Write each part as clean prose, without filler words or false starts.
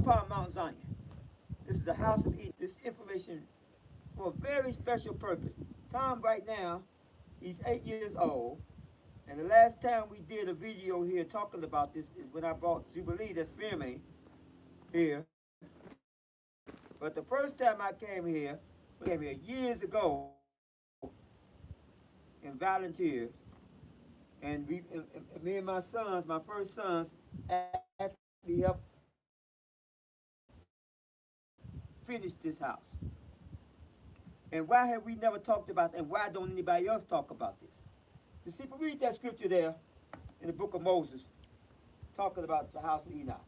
upon Mount Zion. This is the house of Eden. This information for a very special purpose. Tom right now, he's 8 years old. And the last time we did a video here talking about this is when I brought Jubilee that's filming here. But the first time I came here, years ago and volunteered. And me and my sons, my first sons, actually helped finish this house. And why have we never talked about it, and why don't anybody else talk about this? You see, read that scripture there in the book of Moses, talking about the house of Enoch.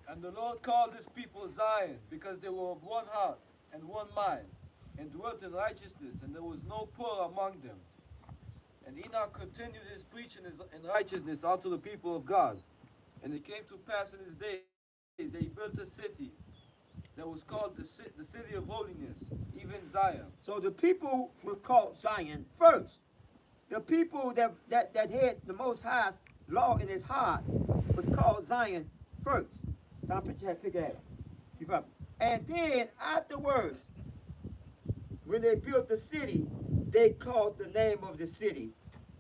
And the Lord called his people Zion, because they were of one heart and one mind, and dwelt in righteousness, and there was no poor among them. And Enoch continued his preaching in righteousness unto the people of God. And it came to pass in his days that he built a city that was called the city of holiness, even Zion. So the people were called Zion first. The people that had the Most High's law in his heart was called Zion first. Now pick it up. And then afterwards, when they built the city, they called the name of the city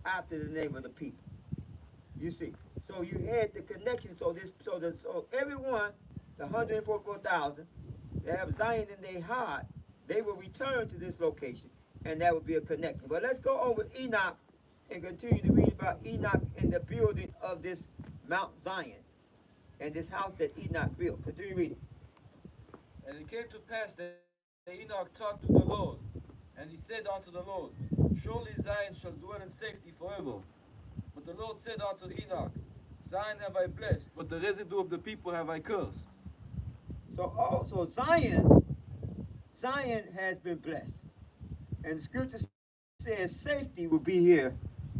after the name of the people. You see, so you had the connection. So everyone, the 144,000, they have Zion in their heart, they will return to this location, and that would be a connection. But let's go on with Enoch and continue to read about Enoch and the building of this Mount Zion and this house that Enoch built. Continue reading. And it came to pass that Enoch talked to the Lord, and he said unto the Lord, Surely Zion shall dwell in safety forever. But the Lord said unto Enoch, Zion have I blessed, but the residue of the people have I cursed. So Zion has been blessed. And the scripture says safety will be here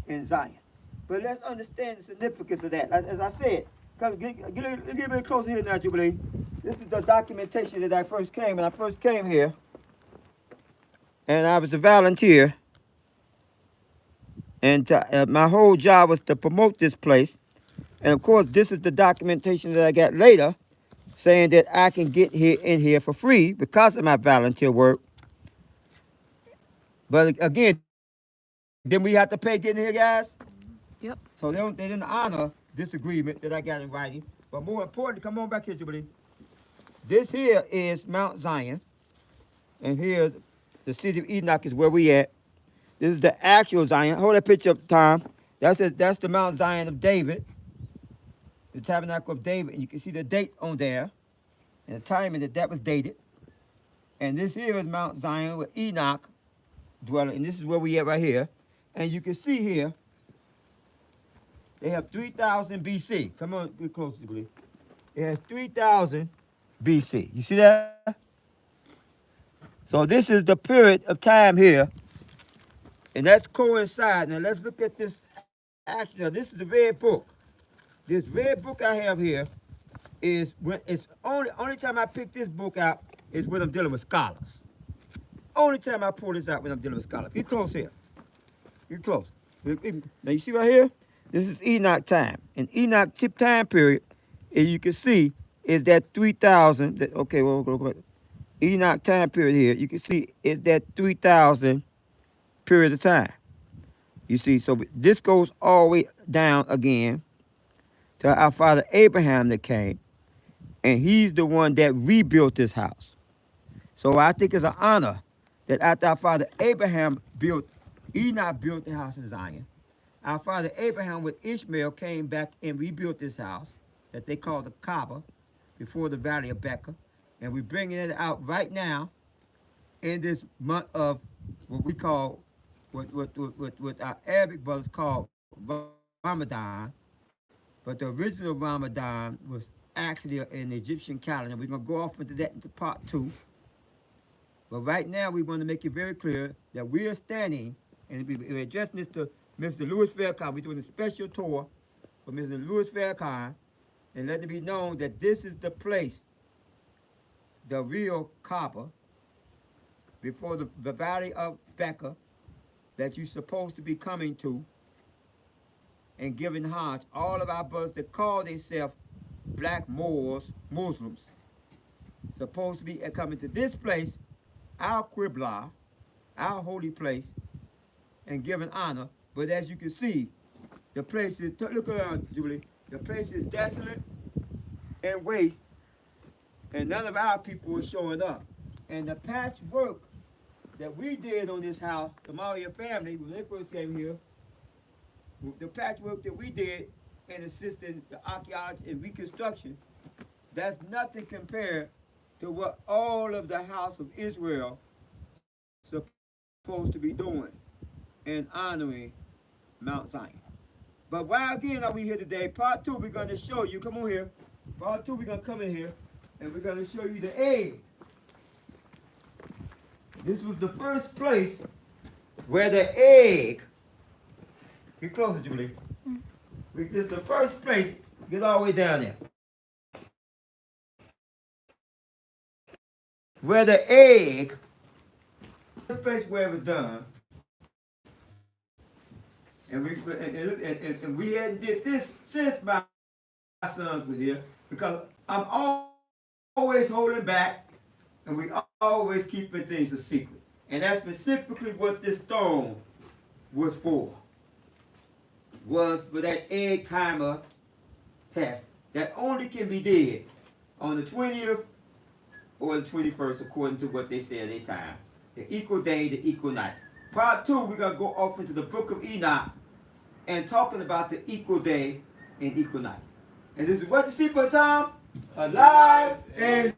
in Zion. But let's understand the significance of that. As I said, get a little bit closer here now, Jubilee. This is the documentation that I first came. When I first came here, and I was a volunteer, and my whole job was to promote this place. And of course, this is the documentation that I got later, saying that I can get in here for free because of my volunteer work. But again, then we have to pay to get in here, guys. Yep. So they didn't honor this agreement that I got in writing. But more importantly, come on back here, Jubilee. This here is Mount Zion, and here the city of Enoch is where we at. This is the actual Zion. Hold that picture up, Tom. That's the Mount Zion of David, the tabernacle of David. And you can see the date on there, and the timing that was dated. And this here is Mount Zion with Enoch dwelling, and this is where we at right here. And you can see here, they have 3,000 BC. Come on, get closer, Jubilee. It has 3,000 BC. You see that? So this is the period of time here, and that's coincide. Now let's look at this. Actually, now this is the red book. This red book I have here is when it's only time I pick this book out is when I'm dealing with scholars. Only time I pull this out when I'm dealing with scholars. Get close here. Get close. Now you see right here? This is Enoch time. And Enoch time period, as you can see, is that 3,000. Okay, well, go back. Enoch time period here, you can see is that 3,000 period of time. You see, so this goes all the way down again to our father Abraham that came, and he's the one that rebuilt this house. So I think it's an honor that after our father Abraham Enoch built the house in Zion. Our father Abraham with Ishmael came back and rebuilt this house that they call the Kaaba before the Valley of Becca. And we're bringing it out right now in this month of what we call, what our Arabic brothers call Ramadan. But the original Ramadan was actually an Egyptian calendar. We're going to go off into that into part 2. But right now, we want to make it very clear that we are standing, and we're addressing this to Mr. Louis Farrakhan. We're doing a special tour for Mr. Louis Farrakhan, and let it be known that this is the place, the real Kaaba, before the Valley of Becca, that you're supposed to be coming to and giving homage. All of our brothers that call themselves black Moors, Muslims, supposed to be coming to this place, our Qibla, our holy place, and giving honor. But as you can see, the place is, look around, Julie, the place is desolate and waste, and none of our people are showing up. And the patchwork that we did on this house, the Maria family, when they first came here, the patchwork that we did in assisting the archaeology and reconstruction, that's nothing compared to what all of the house of Israel supposed to be doing and honoring Mount Zion. But why again are we here today? Part two, we're going to show you, come on here. Part two, we're going to come in here and we're going to show you the egg. This was the first place where the egg, get closer, Julie. This is the first place, get all the way down there. Where the egg, the place where it was done. And we hadn't did this since my sons were here, because I'm always holding back and we always keeping things a secret. And that's specifically what this stone was for that egg timer test that only can be did on the 20th or the 21st according to what they say at their time. The equal day, the equal night. Part two, we're going to go off into the book of Enoch and talking about the equal day and equal night. And this is what you see for time, alive and